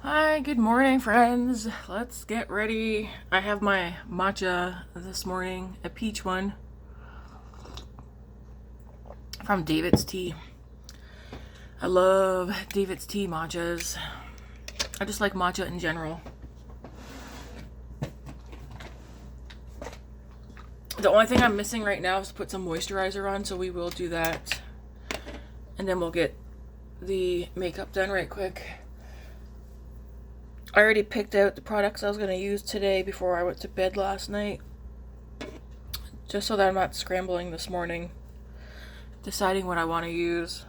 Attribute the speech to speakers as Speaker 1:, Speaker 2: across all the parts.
Speaker 1: Hi, good morning, friends. Let's get ready. I have my matcha this morning, a peach one from David's Tea. I love David's Tea matchas. I just like matcha in general. The only thing I'm missing right now is to put some moisturizer on, so we will do that. And then we'll get the makeup done right quick. I already picked out the products I was going to use today before I went to bed last night. Just so that I'm not scrambling this morning, deciding what I want to use.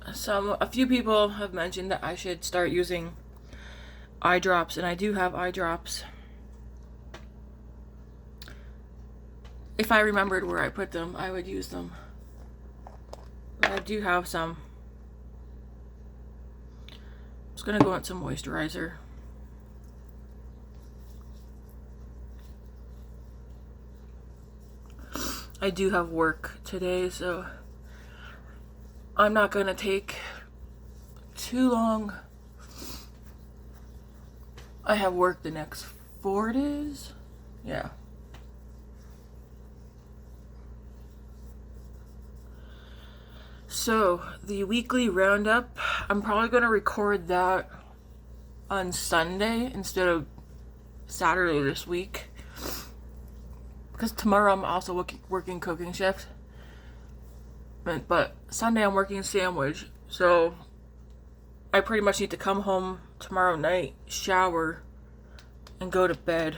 Speaker 1: A few people have mentioned that I should start using eye drops, and I do have eye drops. If I remembered where I put them, I would use them. I do have some. I'm just gonna go on some moisturizer. I do have work today, so I'm not gonna take too long. I have work the next 4 days. Yeah. So, the weekly roundup, I'm probably going to record that on Sunday instead of Saturday this week. Because tomorrow I'm also working cooking shift. But Sunday I'm working sandwich. So, I pretty much need to come home tomorrow night, shower, and go to bed.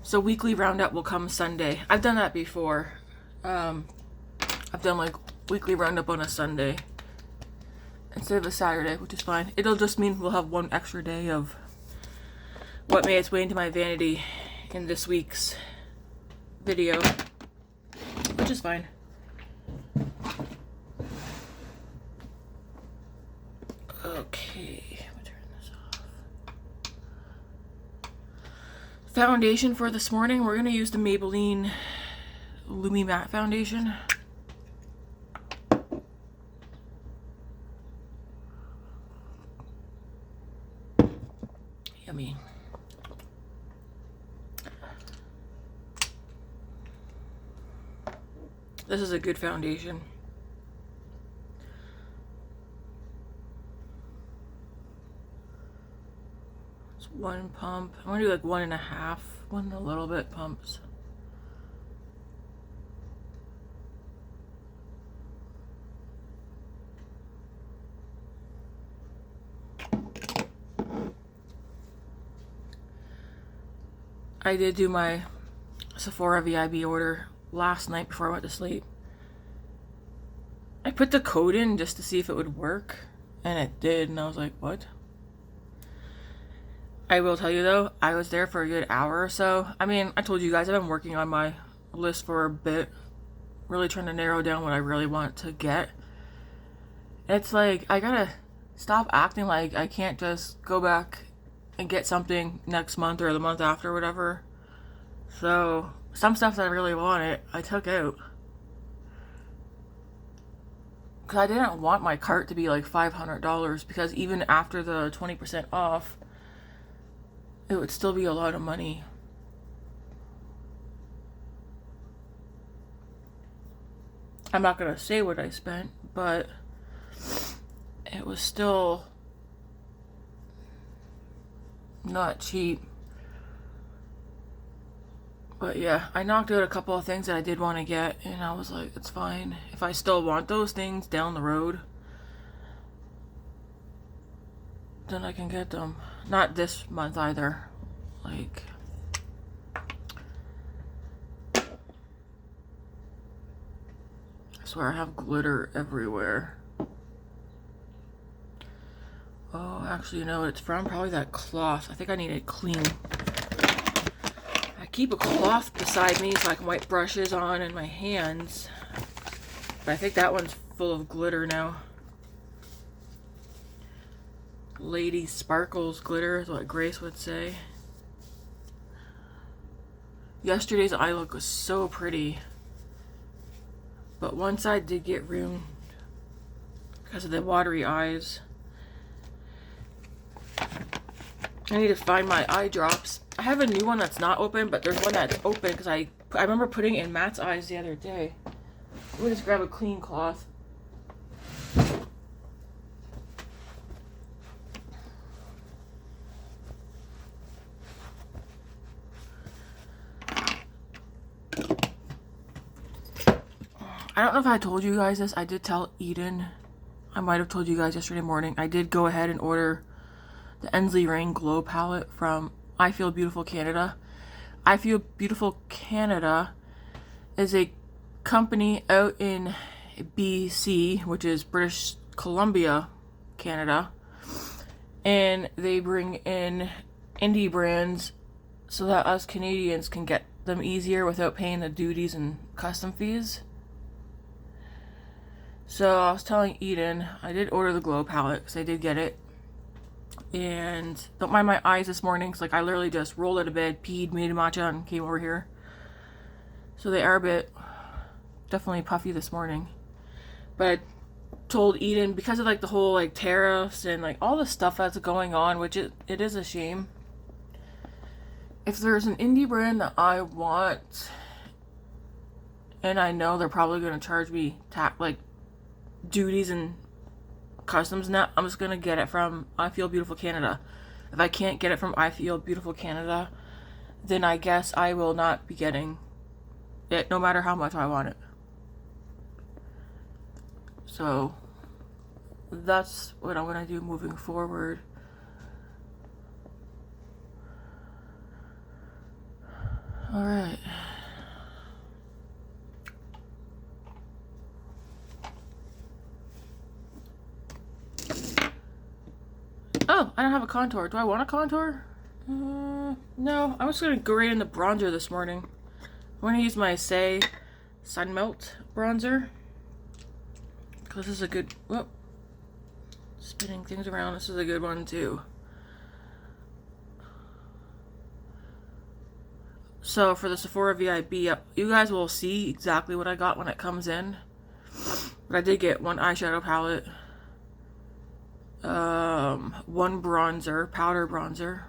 Speaker 1: So, weekly roundup will come Sunday. I've done that before. I've done like weekly roundup on a Sunday instead of a Saturday, which is fine. It'll just mean we'll have one extra day of what made its way into my vanity in this week's video, which is fine. Okay, I'm gonna turn this off. Foundation for this morning, we're gonna use the Maybelline Lumi Matte Foundation. Yummy. This is a good foundation. It's one pump. I'm gonna do like 1.5, one a little bit pumps. I did do my Sephora VIB order last night before I went to sleep. I put the code in just to see if it would work, and it did, and I was like, what? I will tell you though, I was there for a good hour or so. I mean, I told you guys I've been working on my list for a bit, really trying to narrow down what I really want to get. It's like, I gotta stop acting like I can't just go back and get something next month or the month after or whatever. So some stuff that I really wanted, I took out. Because I didn't want my cart to be like $500, because even after the 20% off, it would still be a lot of money. I'm not going to say what I spent, but it was still not cheap. But yeah, I knocked out a couple of things that I did want to get, and I was like, it's fine. If I still want those things down the road, then I can get them. Not this month either. Like, I swear I have glitter everywhere. Oh, actually, you know what it's from? Probably that cloth. I think I need it clean. I keep a cloth beside me so I can wipe brushes on and my hands. But I think that one's full of glitter now. Lady Sparkles glitter is what Grace would say. Yesterday's eye look was so pretty. But one side did get ruined because of the watery eyes. I need to find my eye drops. I have a new one that's not open, but there's one that's open because I remember putting it in Matt's eyes the other day. Let me just grab a clean cloth. I don't know if I told you guys this. I did tell Eden. I might have told you guys yesterday morning. I did go ahead and order the Ensley Rain Glow Palette from I Feel Beautiful Canada. I Feel Beautiful Canada is a company out in BC, which is British Columbia, Canada. And they bring in indie brands so that us Canadians can get them easier without paying the duties and custom fees. So I was telling Eden, I did order the Glow Palette because I did get it. And don't mind my eyes this morning because like I literally just rolled out of bed, peed, made a matcha, and came over here. So they are a bit definitely puffy this morning. But I told Eden, because of like the whole like tariffs and like all the stuff that's going on, which it is a shame. If there's an indie brand that I want, and I know they're probably going to charge me like duties and customs and that, I'm just going to get it from I Feel Beautiful Canada. If I can't get it from I Feel Beautiful Canada, then I guess I will not be getting it no matter how much I want it. So that's what I'm going to do moving forward. Alright. Oh, I don't have a contour. Do I want a contour? No. I'm just going to go right in the bronzer this morning. I'm going to use my Saie Sunmelt bronzer. Because this is a good... Whoop. Spinning things around. This is a good one too. So for the Sephora VIB, you guys will see exactly what I got when it comes in. But I did get one eyeshadow palette. One bronzer, powder bronzer.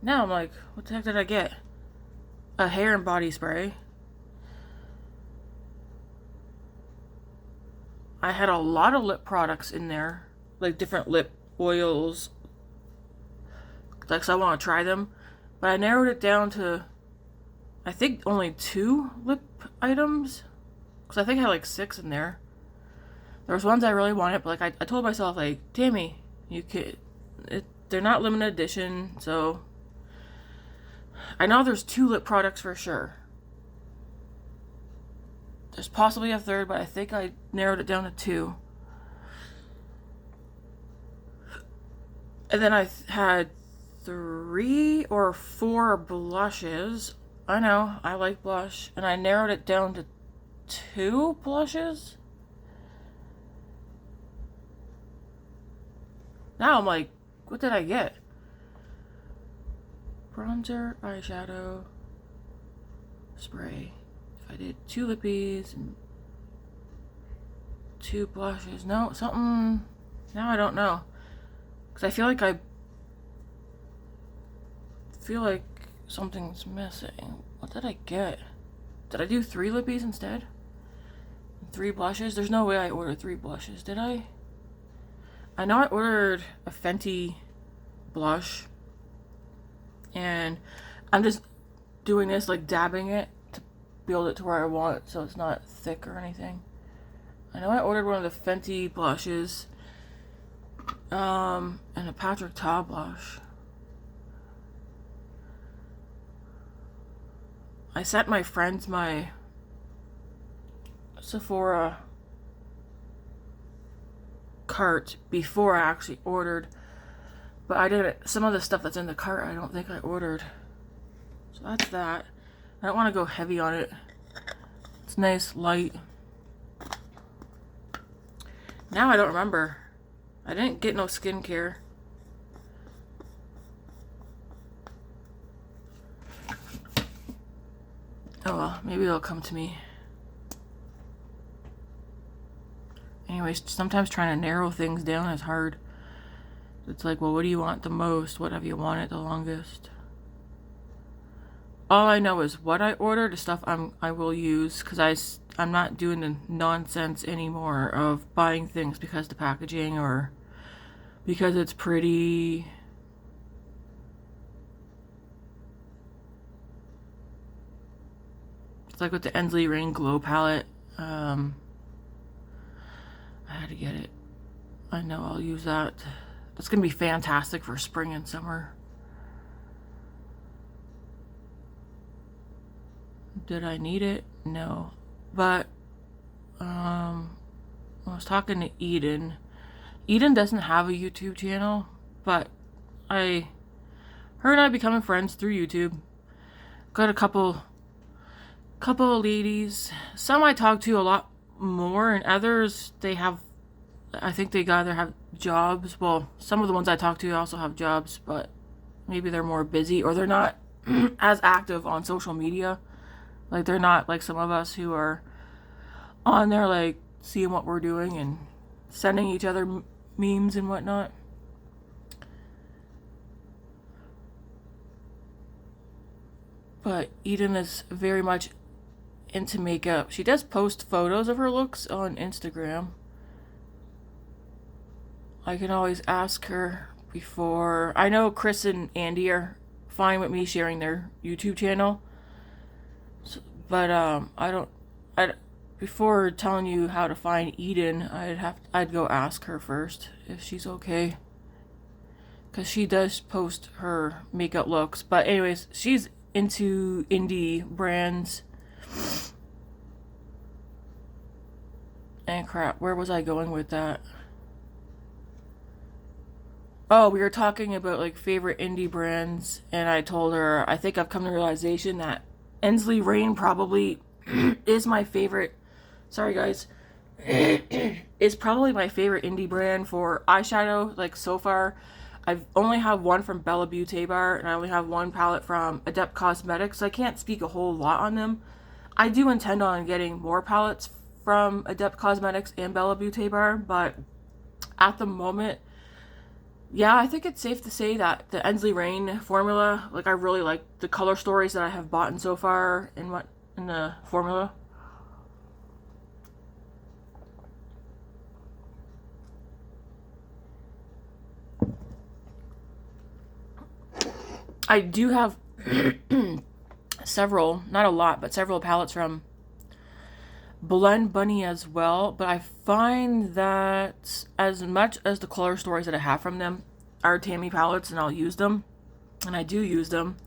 Speaker 1: Now I'm like, what the heck did I get? A hair and body spray. I had a lot of lip products in there, like different lip oils. Like, so I want to try them. But I narrowed it down to, I think, only 2 lip items. Because I think I had like 6 in there. There was ones I really wanted, but like I told myself, like, Tammy, you could, they're not limited edition, so I know there's 2 lip products for sure. There's possibly a third, but I think I narrowed it down to 2. And then I had 3 or 4 blushes. I know, I like blush. And I narrowed it down to 2 blushes. Now I'm like, what did I get? Bronzer, eyeshadow, spray. If I did 2 lippies and 2 blushes. No, something. Now I don't know. Because I feel like something's missing. What did I get? Did I do 3 lippies instead? 3 blushes? There's no way I ordered 3 blushes, did I? I know I ordered a Fenty blush. And I'm just doing this, like dabbing it to build it to where I want it so it's not thick or anything. I know I ordered one of the Fenty blushes. And a Patrick Ta blush. I sent my friends my Sephora cart before I actually ordered. But I didn't, some of the stuff that's in the cart I don't think I ordered. So that's that. I don't want to go heavy on it. It's nice, light. Now I don't remember. I didn't get no skincare. Oh well, maybe it'll come to me. Anyways, sometimes trying to narrow things down is hard. It's like, well, what do you want the most? What have you wanted the longest? All I know is what I ordered, the stuff I will use, because I'm not doing the nonsense anymore of buying things because the packaging or because it's pretty. It's like with the Ensley Rain Glow palette. I had to get it. I know I'll use that. That's gonna be fantastic for spring and summer. Did I need it? No. But I was talking to Eden. Eden doesn't have a YouTube channel, but her and I becoming friends through YouTube. Got a couple of ladies. Some I talk to a lot more, and others I think they either have jobs. Well, some of the ones I talk to also have jobs, but maybe they're more busy or they're not as active on social media. Like, they're not like some of us who are on there, like, seeing what we're doing and sending each other memes and whatnot. But Eden is very much into makeup. She does post photos of her looks on Instagram. I can always ask her before. I know Chris and Andy are fine with me sharing their YouTube channel. But before telling you how to find Eden, I'd go ask her first if she's okay, because she does post her makeup looks. But anyways, she's into indie brands. And crap, where was I going with that? Oh, we were talking about like favorite indie brands, and I told her I think I've come to the realization that Ensley Rain probably is my favorite. Sorry, guys. Is probably my favorite indie brand for eyeshadow. Like, so far, I've only have one from Bella Beauté Bar, and I only have one palette from Adept Cosmetics. So I can't speak a whole lot on them. I do intend on getting more palettes from Adept Cosmetics and Bella Beauté Bar, but at the moment, yeah, I think it's safe to say that the Ensley Rain formula, like, I really like the color stories that I have bought in so far in the formula. I do have several, not a lot, but several palettes from Blend Bunny as well, but I find that as much as the color stories that I have from them are Tammy palettes, and I'll use them, and I do use them,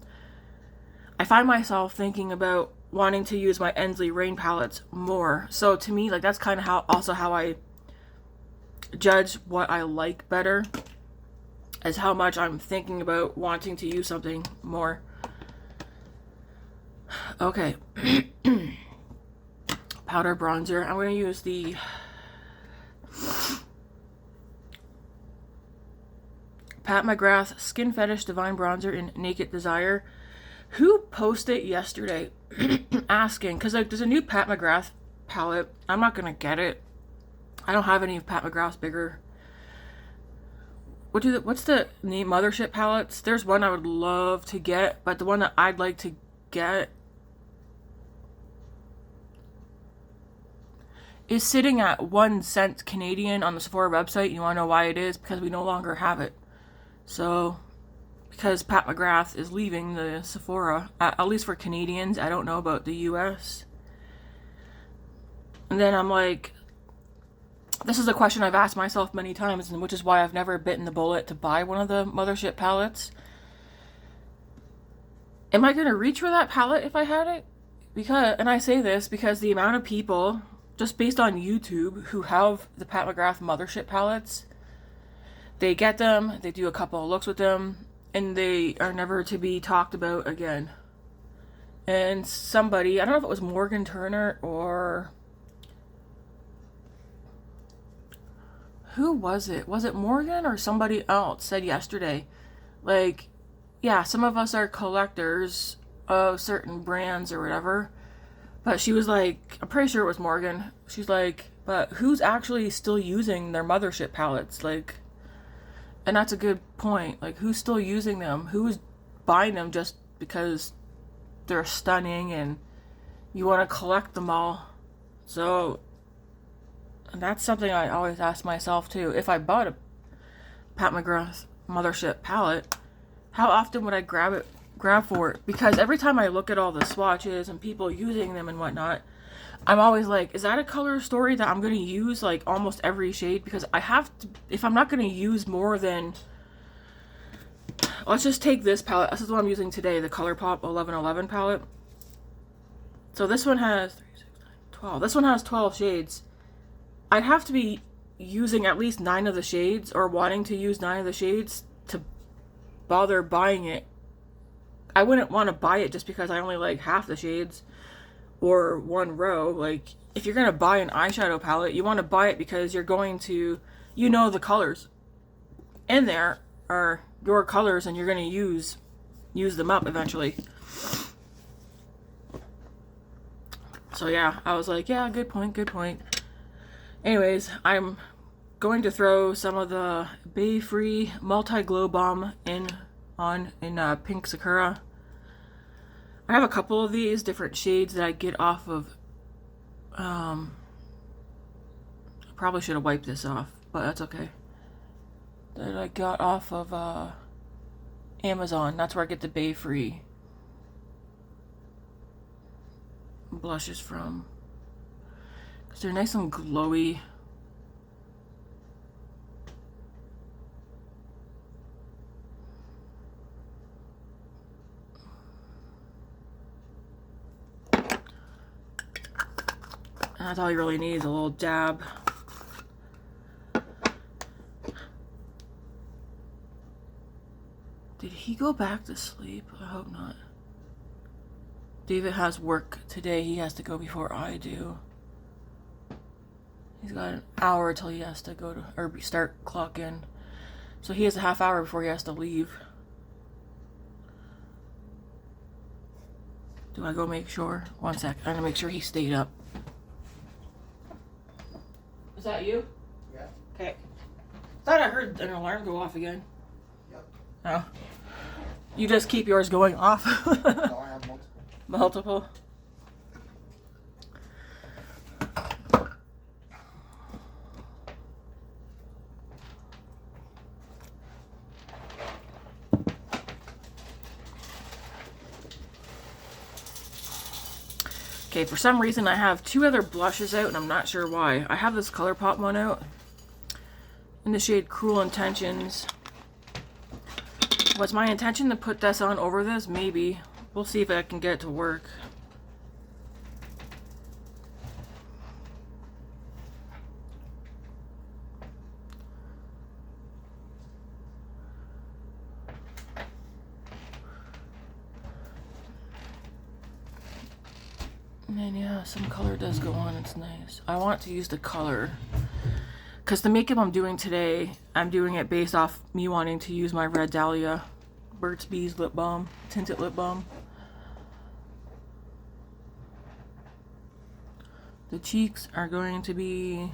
Speaker 1: I find myself thinking about wanting to use my Ensley Rain palettes more. So to me, like, that's kind of how I judge what I like better, is how much I'm thinking about wanting to use something more. Okay. Powder bronzer. I'm going to use the Pat McGrath Skin Fetish Devine Bronzer in Naked Desire. Who posted yesterday asking, because like, there's a new Pat McGrath palette. I'm not going to get it. I don't have any of Pat McGrath's bigger. What's the name? Mothership palettes. There's one I would love to get, but the one that I'd like to get is sitting at 1 cent Canadian on the Sephora website. You want to know why it is? Because we no longer have it. So, because Pat McGrath is leaving the Sephora, at least for Canadians. I don't know about the US. And then I'm like, this is a question I've asked myself many times, and which is why I've never bitten the bullet to buy one of the Mothership palettes. Am I going to reach for that palette if I had it? And I say this because the amount of people, just based on YouTube, who have the Pat McGrath Mothership palettes, they get them, they do a couple of looks with them, and they are never to be talked about again. And somebody, I don't know if it was Morgan Turner or who was it? Was it Morgan or somebody else said yesterday, like, yeah, some of us are collectors of certain brands or whatever, But she was like, I'm pretty sure it was Morgan. She's like, but who's actually still using their mothership palettes? Like, and that's a good point. Like, who's still using them? Who's buying them just because they're stunning and you want to collect them all? So, and that's something I always ask myself too. If I bought a Pat McGrath mothership palette, how often would I grab for it? Because every time I look at all the swatches and people using them and whatnot, I'm always like, is that a color story that I'm going to use like almost every shade? Because I have to, if I'm not going to use more than, let's just take this palette. This is what I'm using today, the Colorpop 1111 palette. So this one has 3, 6, 9, 12. This one has 12 shades. I'd have to be using at least 9 of the shades, or wanting to use 9 of the shades to bother buying it. I wouldn't want to buy it just because I only like half the shades or one row. Like, if you're going to buy an eyeshadow palette, you want to buy it because you're going to, you know, the colors in there are your colors and you're going to use them up eventually. So yeah, I was like, yeah, good point, good point. Anyways, I'm going to throw some of the Bayfree Multi-Glow Balm in Pink Sakura. I have a couple of these different shades that I get off of, I probably should have wiped this off, but that's okay. That I got off of Amazon. That's where I get the Bayfree blushes from, because they're nice and glowy. And that's all you really need is a little dab. Did he go back to sleep? I hope not. David has work today. He has to go before I do. He's got an hour till he has to go to, or start clock in. So he has a half hour before he has to leave. Do I go make sure? One sec. I'm gonna make sure he stayed up. Is that you?
Speaker 2: Yeah.
Speaker 1: Okay. Thought I heard an alarm go off again.
Speaker 2: Yep.
Speaker 1: Oh. You just keep yours going off?
Speaker 2: No, I have multiple.
Speaker 1: Multiple? Okay, for some reason I have 2 other blushes out and I'm not sure why. I have this Colorpop one out in the shade Cruel Intentions. Was my intention to put this on over this? Maybe. We'll see if I can get it to work. And then yeah, some color does go on, it's nice. I want to use the color, because the makeup I'm doing today, I'm doing it based off me wanting to use my red Dahlia Burts Bees lip balm, tinted lip balm. The cheeks are going to be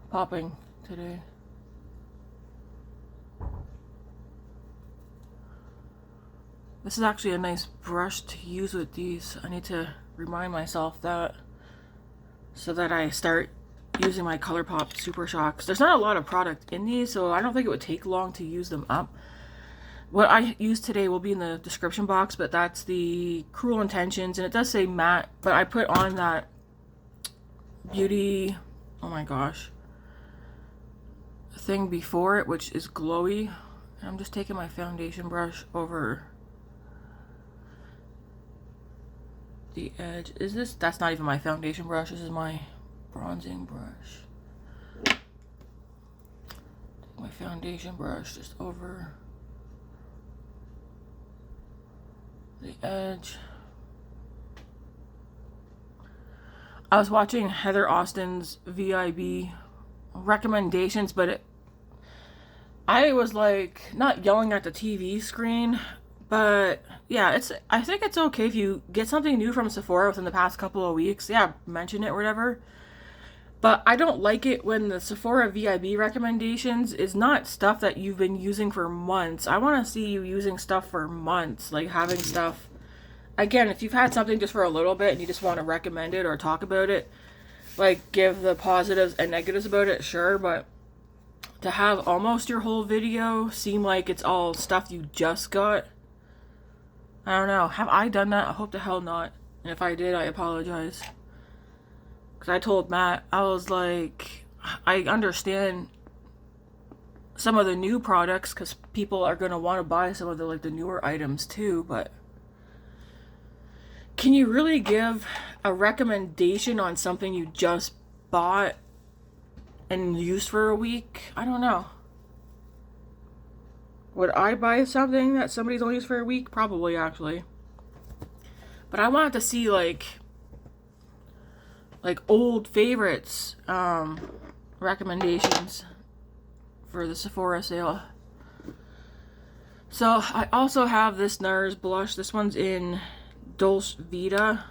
Speaker 1: popping today. This is actually a nice brush to use with these. I need to remind myself that, so that I start using my Colorpop Super Shocks. There's not a lot of product in these, so I don't think it would take long to use them up. What I use today will be in the description box, but that's the Cruel Intentions, and it does say matte, but I put on that beauty, oh my gosh, thing before it, which is glowy. I'm just taking my foundation brush over the edge. Is this, that's not even my foundation brush, this is my bronzing brush. Take my foundation brush just over the edge. I was watching Heather Austin's VIB recommendations, but I was like, not yelling at the TV screen, But yeah, I think it's okay if you get something new from Sephora within the past couple of weeks. Yeah, mention it or whatever. But I don't like it when the Sephora VIB recommendations is not stuff that you've been using for months. I want to see you using stuff for months, like having stuff. Again, if you've had something just for a little bit and you just want to recommend it or talk about it, like give the positives and negatives about it, sure, but to have almost your whole video seem like it's all stuff you just got, I don't know. Have I done that? I hope the hell not. And if I did, I apologize. Because I told Matt, I was like, I understand some of the new products because people are going to want to buy some of the like the newer items too, but can you really give a recommendation on something you just bought and used for a week? I don't know. Would I buy something that somebody's only used for a week? Probably, actually. But I wanted to see like old favorites recommendations for the Sephora sale. So I also have this Nars blush. This one's in Dolce Vita.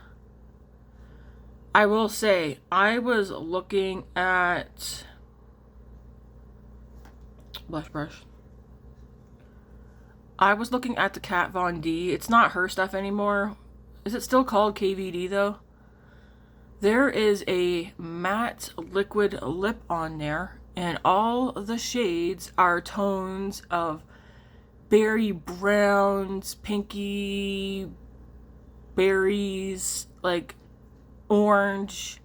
Speaker 1: I will say, I was looking at blush brush. I was looking at the Kat Von D. It's not her stuff anymore. Is it still called KVD though? There is a matte liquid lip on there, and all the shades are tones of berry browns, pinky berries, like orange,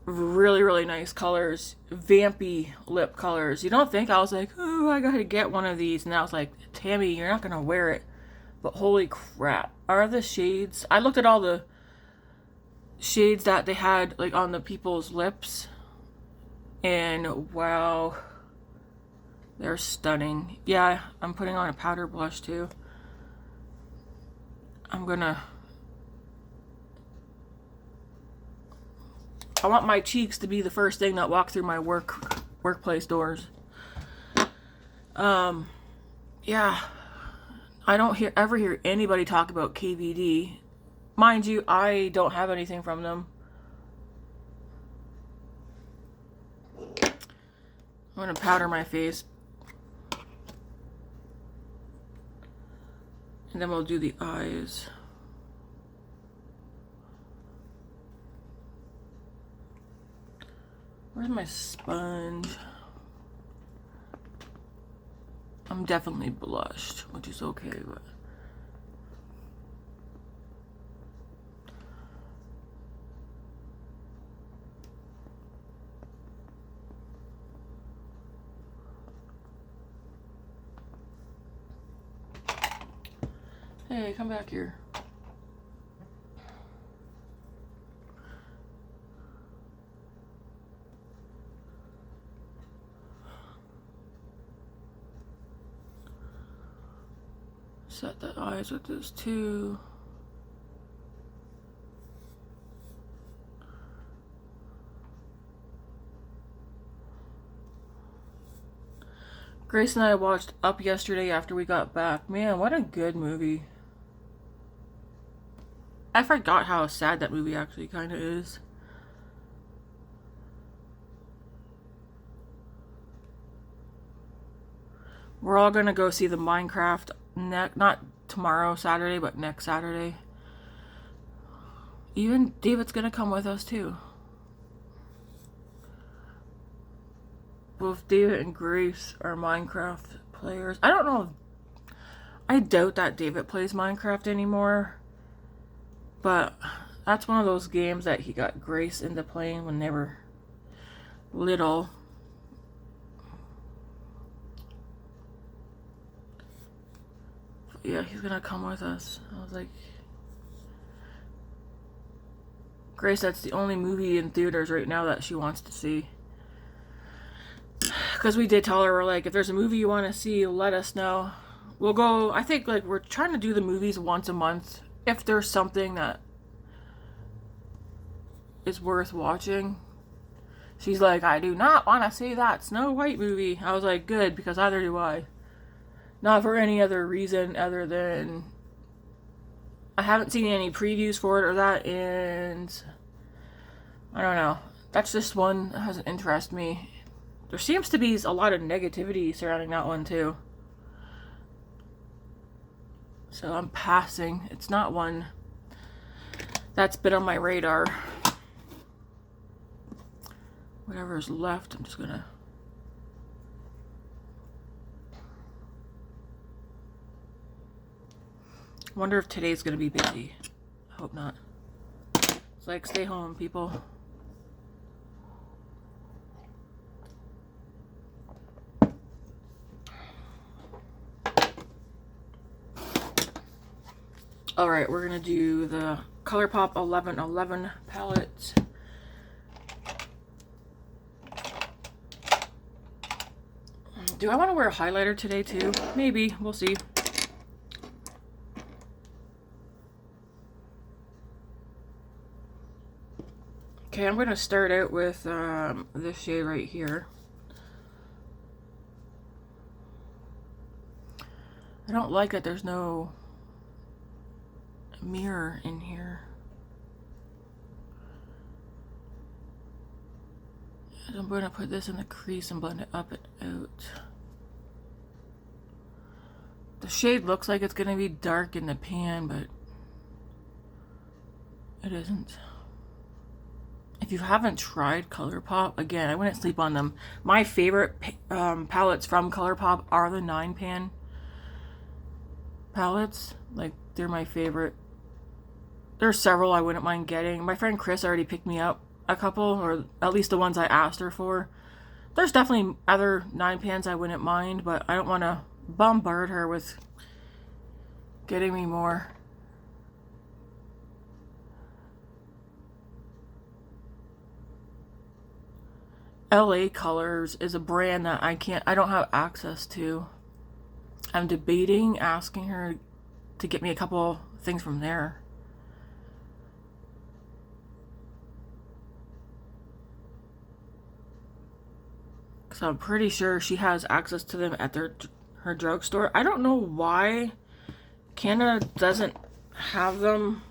Speaker 1: really, really nice colors, vampy lip colors. You don't think I was like, oh, I gotta get one of these, and I was like, Tammy, you're not gonna wear it, but holy crap, are the shades, I looked at all the shades that they had like on the people's lips, and wow, they're stunning. Yeah, I'm putting on a powder blush too. I want my cheeks to be the first thing that walk through my workplace doors. Yeah, I don't ever hear anybody talk about KVD. Mind you, I don't have anything from them. I'm gonna powder my face. And then we'll do the eyes. Where's my sponge? I'm definitely blushed, which is okay, but hey, come back here. Set the eyes with this too. Grace and I watched Up yesterday after we got back. Man, what a good movie. I forgot how sad that movie actually kind of is. We're all gonna go see the Minecraft not tomorrow, Saturday, but next Saturday. Even David's gonna come with us too. Both David and Grace are Minecraft players. I don't know. I doubt that David plays Minecraft anymore. But that's one of those games that he got Grace into playing when they were little. Yeah, he's gonna come with us. I was like, Grace, that's the only movie in theaters right now that she wants to see. Because we did tell her, we're like, if there's a movie you want to see, let us know. We'll go, I think, like, we're trying to do the movies once a month. If there's something that is worth watching. She's like, I do not want to see that Snow White movie. I was like, good, because either do I. Not for any other reason other than I haven't seen any previews for it or that, and I don't know. That's just one that doesn't interest me. There seems to be a lot of negativity surrounding that one too. So I'm passing. It's not one that's been on my radar. Whatever's left, I'm just gonna... Wonder if today's gonna be busy. I hope not. It's like, stay home, people. Alright, we're gonna do the Colorpop 1111 palette. Do I want to wear a highlighter today too? Maybe. We'll see. Okay, I'm going to start out with this shade right here. I don't like that there's no mirror in here. And I'm going to put this in the crease and blend it up and out. The shade looks like it's going to be dark in the pan, but it isn't. If you haven't tried Colorpop, again, I wouldn't sleep on them. My favorite palettes from Colorpop are the 9-pan palettes. Like, they're my favorite. There's several I wouldn't mind getting. My friend Chris already picked me up a couple, or at least the ones I asked her for. There's definitely other 9-pans I wouldn't mind, but I don't want to bombard her with getting me more. LA Colors is a brand that I don't have access to. I'm debating asking her to get me a couple things from there. So I'm pretty sure she has access to them at her drugstore. I don't know why Canada doesn't have them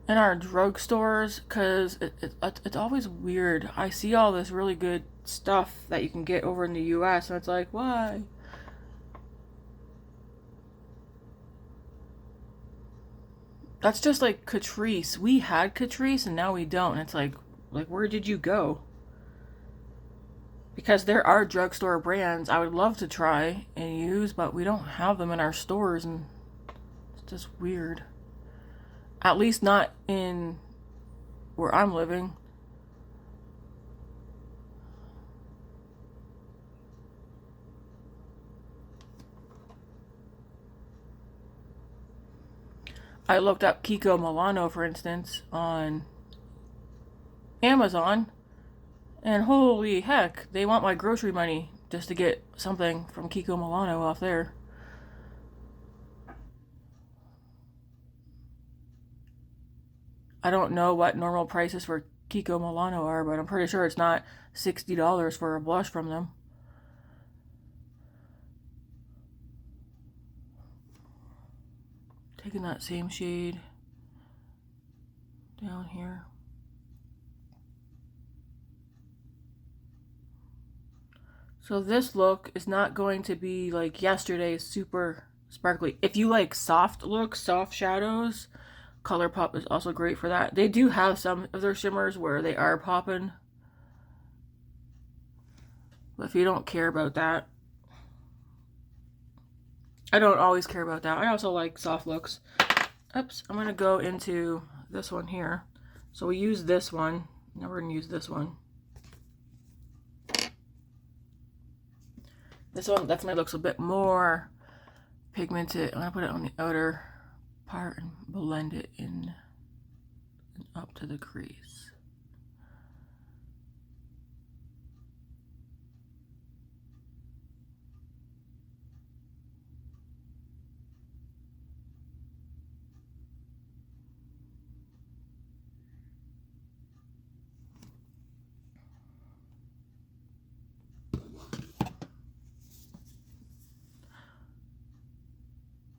Speaker 1: in our drugstores, because it's always weird. I see all this really good stuff that you can get over in the US, and it's like, why? That's just like Catrice. We had Catrice and now we don't. And it's like where did you go? Because there are drugstore brands I would love to try and use, but we don't have them in our stores, and it's just weird. At least not in where I'm living. I looked up Kiko Milano, for instance, on Amazon, and holy heck, they want my grocery money just to get something from Kiko Milano off there. I don't know what normal prices for Kiko Milano are, but I'm pretty sure it's not $60 for a blush from them. Taking that same shade down here. So this look is not going to be like yesterday's super sparkly. If you like soft looks, soft shadows, Colorpop is also great for that. They do have some of their shimmers where they are popping. But if you don't care about that, I don't always care about that. I also like soft looks. Oops, I'm going to go into this one here. So we use this one. Now we're going to use this one. This one definitely looks a bit more pigmented. I'm going to put it on the outer part and blend it in and up to the crease.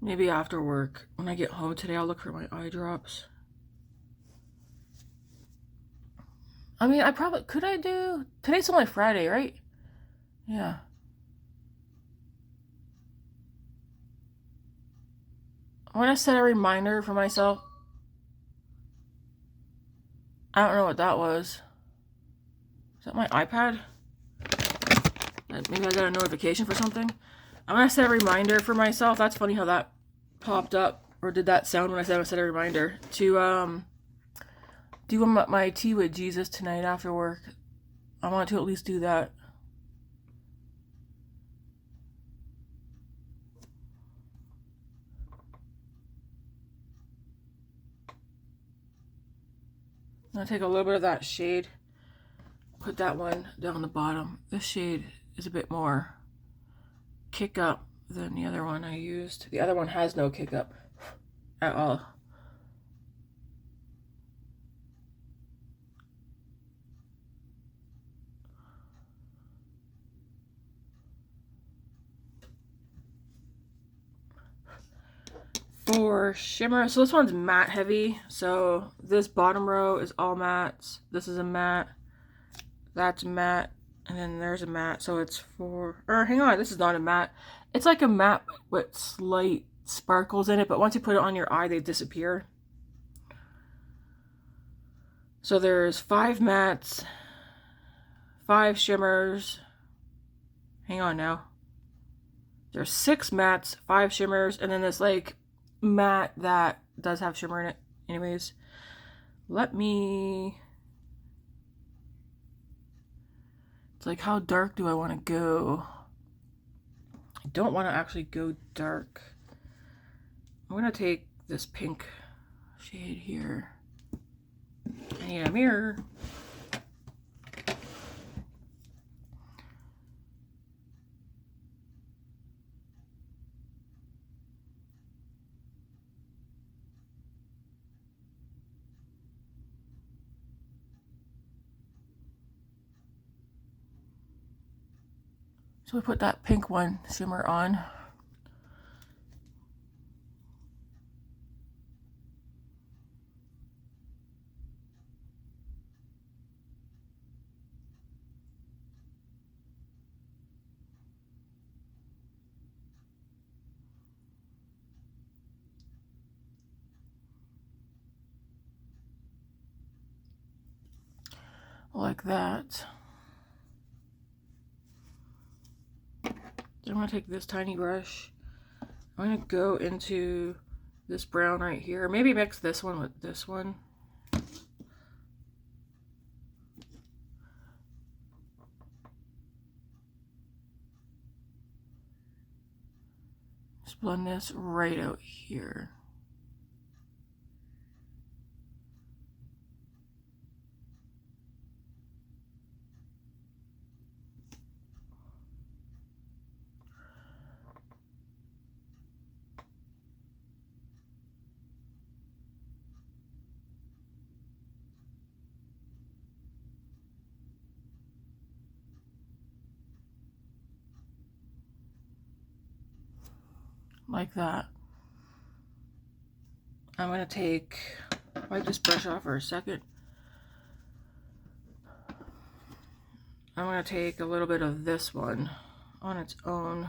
Speaker 1: Maybe after work, when I get home today, I'll look for my eye drops. I mean, I probably, could I do, today's only Friday, right? Yeah. I'm gonna set a reminder for myself. I don't know what that was. Is that my iPad? Maybe I got a notification for something. I'm gonna set a reminder for myself. That's funny how that popped up, or did that sound when I said I set a reminder to do my tea with Jesus tonight after work. I want to at least do that. I'm gonna take a little bit of that shade, put that one down the bottom. This shade is a bit more kick up than the other one I used. The other one has no kick up at all. For shimmer, so this one's matte heavy. So this bottom row is all mattes. This is a matte. That's matte. And then there's a matte. So it's for, or hang on, this is not a matte. It's like a matte with slight sparkles in it, but once you put it on your eye, they disappear. So there's 5 mattes, 5 shimmers. Hang on now. There's 6 mattes, 5 shimmers, and then this like matte that does have shimmer in it. Anyways, let me, it's like, how dark do I want to go? I don't want to actually go dark. I'm gonna take this pink shade here. I need a mirror. So we put that pink one shimmer on. Like that. I'm going to take this tiny brush. I'm going to go into this brown right here. Maybe mix this one with this one. Just blend this right out here. Like that. I'm going to wipe this brush off for a second. I'm going to take a little bit of this one on its own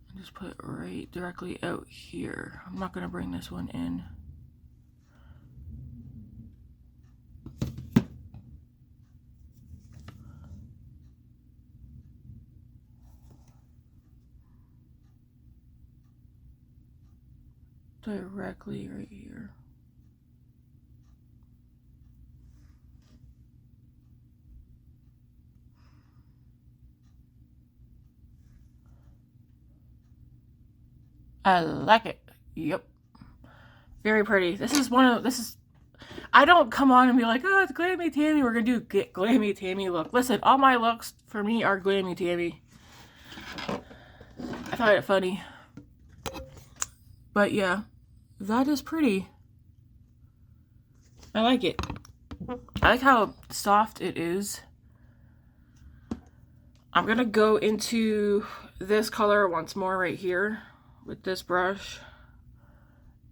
Speaker 1: and just put it right directly out here. I'm not going to bring this one in. Directly right here. I like it. Yep. Very pretty. This is, I don't come on and be like, oh, it's Glammy Tammy. We're going to do Glammy Tammy look. Listen, all my looks for me are Glammy Tammy. I find it funny. But yeah, that is pretty. I like it. I like how soft it is. I'm gonna go into this color once more right here with this brush.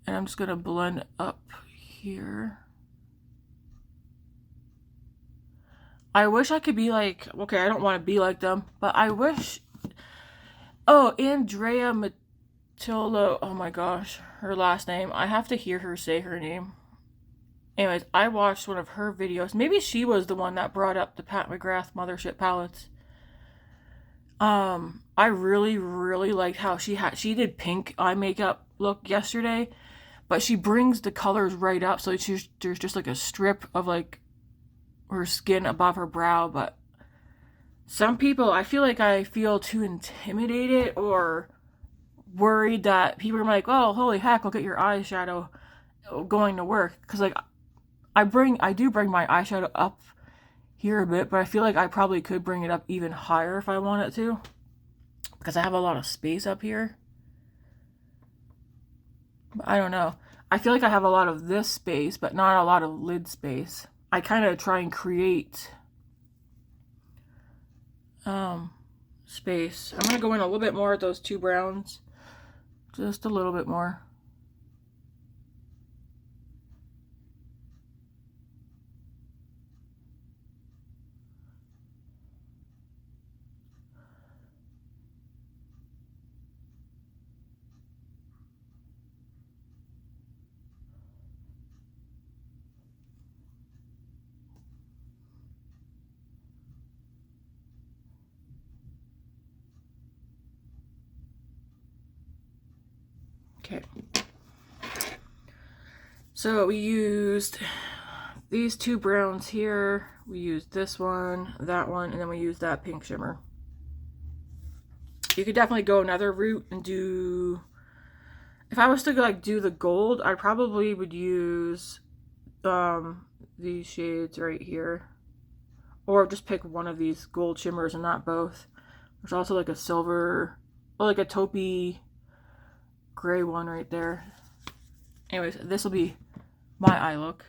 Speaker 1: And I'm just gonna blend up here. I wish I could be like, okay, I don't want to be like them, but I wish, oh, Andrea Matilda, oh my gosh, her last name. I have to hear her say her name. Anyways, I watched one of her videos. Maybe she was the one that brought up the Pat McGrath Mothership palettes. I really, really liked how she did pink eye makeup look yesterday, but she brings the colors right up, so there's just like a strip of like her skin above her brow. But some people, I feel too intimidated or worried that people are like, oh, holy heck, look at your eyeshadow going to work. Because like I do bring my eyeshadow up here a bit, but I feel like I probably could bring it up even higher if I wanted to, because I have a lot of space up here. But I don't know. I feel like I have a lot of this space, but not a lot of lid space. I kind of try and create space. I'm going to go in a little bit more with those two browns. Just a little bit more. Okay. So we used these two browns here. We used this one, that one, and then we used that pink shimmer. You could definitely go another route and do, if I was to like do the gold, I probably would use these shades right here, or just pick one of these gold shimmers and not both. There's also like a silver, or like a taupey gray one right there. Anyways, this will be my eye look.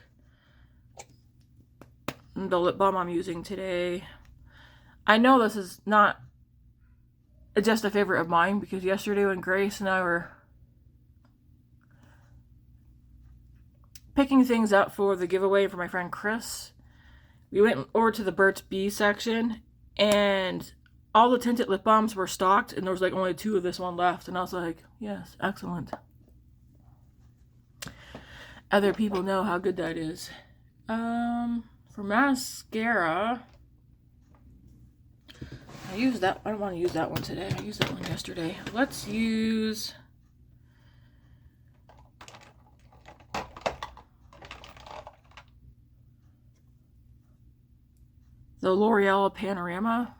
Speaker 1: The lip balm I'm using today. I know this is not just a favorite of mine, because yesterday when Grace and I were picking things up for the giveaway for my friend Chris, we went over to the Burts B section, and all the tinted lip balms were stocked, and there was like only 2 of this one left, and I was like, yes, excellent. Other people know how good that is. For mascara, I used that. I don't want to use that one today. I used that one yesterday. Let's use the L'Oreal Panorama.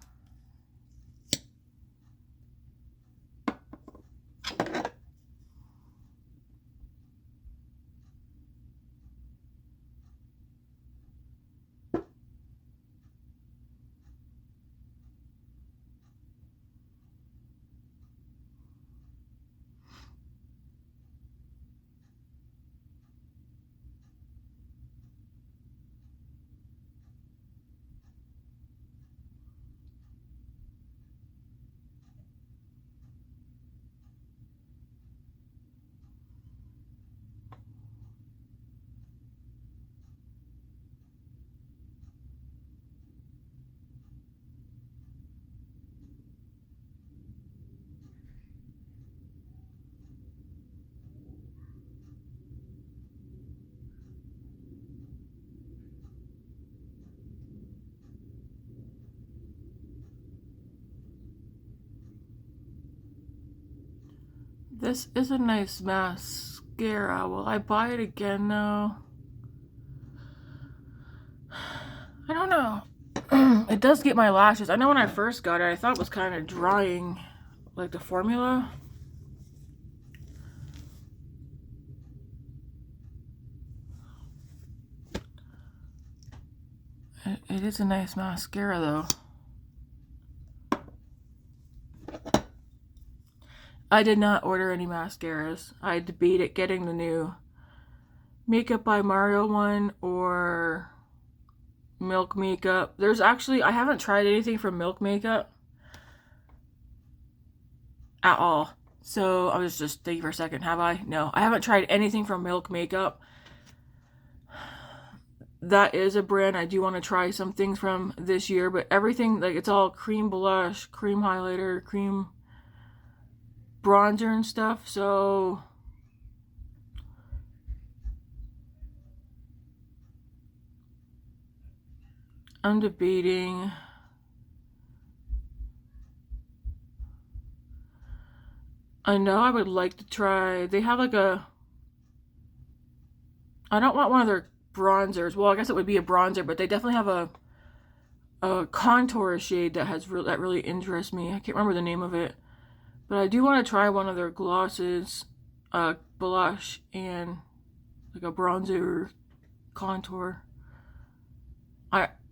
Speaker 1: This is a nice mascara. Will I buy it again though? I don't know. It does get my lashes. I know when I first got it, I thought it was kind of drying, like the formula. It is a nice mascara though. I did not order any mascaras. I debated getting the new Makeup by Mario one or Milk Makeup. There's actually, I haven't tried anything from Milk Makeup. at all. So I was just thinking for a second, have I? No, I haven't tried anything from Milk Makeup. That is a brand I do want to try some things from this year, but everything, like, it's all cream blush, cream highlighter, cream bronzer and stuff. So I'm debating. I know I would like to try, they have like a, I don't want one of their bronzers. Well, I guess it would be a bronzer, but they definitely have a contour shade that that really interests me. I can't remember the name of it, but I do want to try one of their glosses, blush, and like a bronzer contour.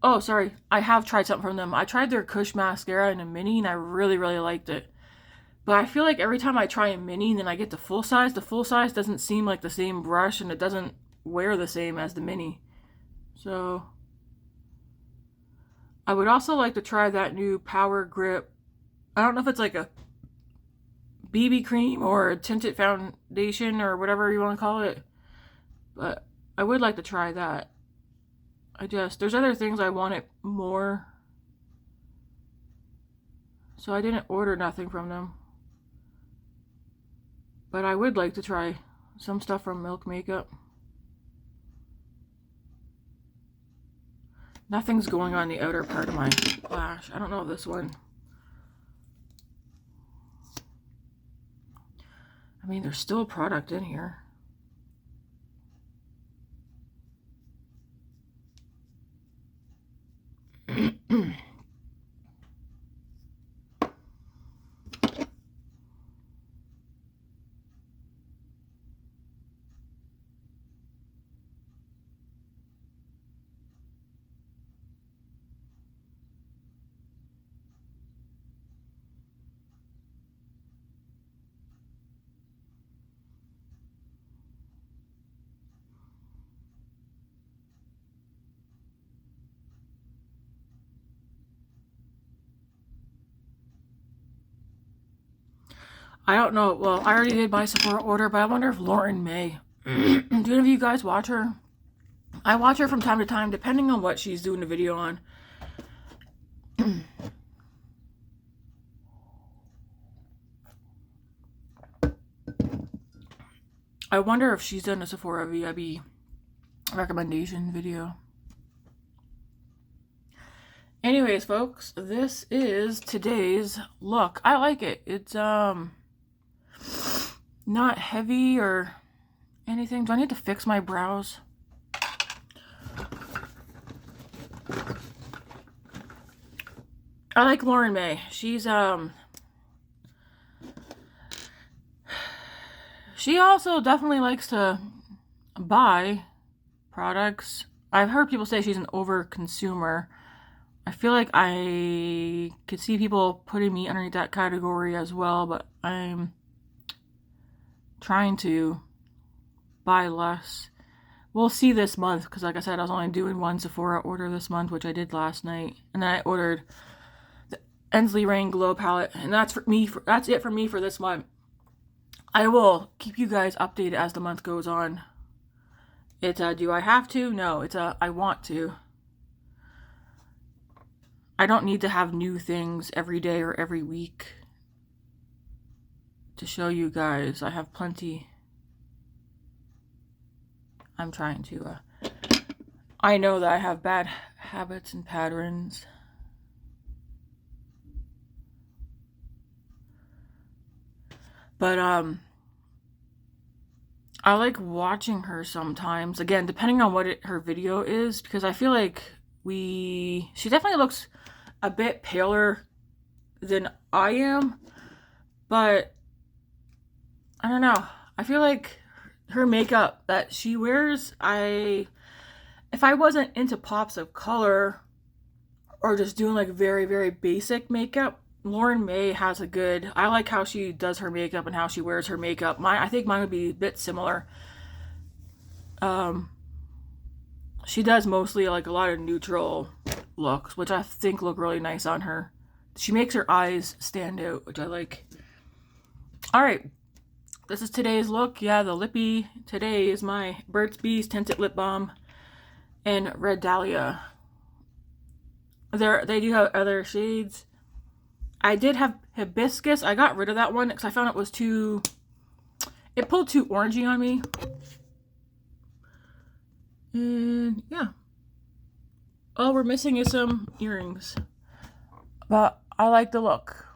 Speaker 1: Oh, sorry. I have tried something from them. I tried their Kush mascara in a mini, and I really, really liked it. But I feel like every time I try a mini and then I get the full size doesn't seem like the same brush, and it doesn't wear the same as the mini. So I would also like to try that new Power Grip. I don't know if it's like a BB cream or a tinted foundation or whatever you want to call it, but I would like to try that. There's other things I wanted more, so I didn't order nothing from them. But I would like to try some stuff from Milk Makeup. Nothing's going on the outer part of my lash. I don't know this one. I mean, there's still product in here. I don't know. Well, I already did my Sephora order, but I wonder if Lauren May. Do any of you guys watch her? I watch her from time to time, depending on what she's doing a video on. I wonder if she's done a Sephora VIB recommendation video. Anyways, folks, this is today's look. I like it. It's not heavy or anything. Do I need to fix my brows? I like Lauren May. She's she also definitely likes to buy products. I've heard people say she's an over consumer. I feel like I could see people putting me underneath that category as well, but I'm trying to buy less. We'll see this month, because like I said, I was only doing one Sephora order this month, which I did last night. And then I ordered the Ensley Rain Glow Palette, and that's it for me for this month. I will keep you guys updated as the month goes on. It's a, do I have to? No, it's a, I want to. I don't need to have new things every day or every week to show you guys. I have plenty. I'm trying to, I know that I have bad habits and patterns. But, I like watching her sometimes. Again, depending on what her video is, because I feel like she definitely looks a bit paler than I am, but I don't know. I feel like her makeup that she wears, if I wasn't into pops of color or just doing like very, very basic makeup, Lauren May has I like how she does her makeup and how she wears her makeup. I think mine would be a bit similar. She does mostly like a lot of neutral looks, which I think look really nice on her. She makes her eyes stand out, which I like. All right, this is today's look. Yeah, the lippy. Today is my Burt's Bees Tinted Lip Balm in Red Dahlia. They do have other shades. I did have Hibiscus. I got rid of that one because I found it was too... It pulled too orangey on me. And yeah. All we're missing is some earrings. But I like the look.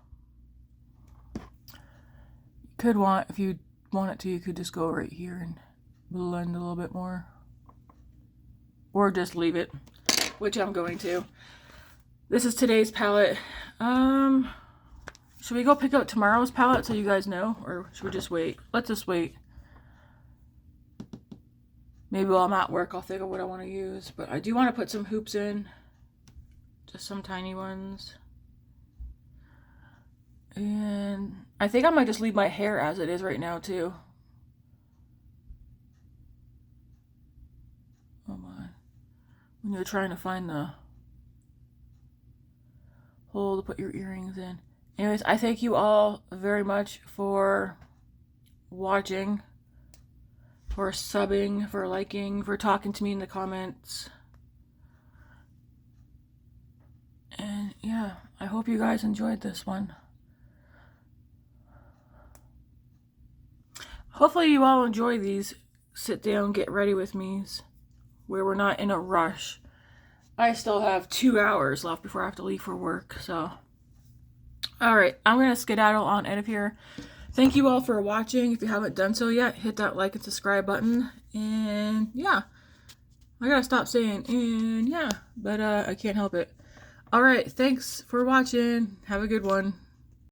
Speaker 1: Could want, if you wanted to, you could just go right here and blend a little bit more. Or just leave it, which I'm going to. This is today's palette. Should we go pick out tomorrow's palette so you guys know? Or should we just wait? Let's just wait. Maybe while I'm at work I'll think of what I want to use. But I do want to put some hoops in. Just some tiny ones. And I think I might just leave my hair as it is right now too. Oh my. When you're trying to find the hole to put your earrings in. Anyways, I thank you all very much for watching, for subbing, for liking, for talking to me in the comments. And yeah, I hope you guys enjoyed this one. Hopefully you all enjoy these sit down, get ready with me's, where we're not in a rush. I still have 2 hours left before I have to leave for work, so. Alright, I'm going to skedaddle on out of here. Thank you all for watching. If you haven't done so yet, hit that like and subscribe button. And yeah, I gotta stop saying and yeah, but I can't help it. Alright, thanks for watching. Have a good one.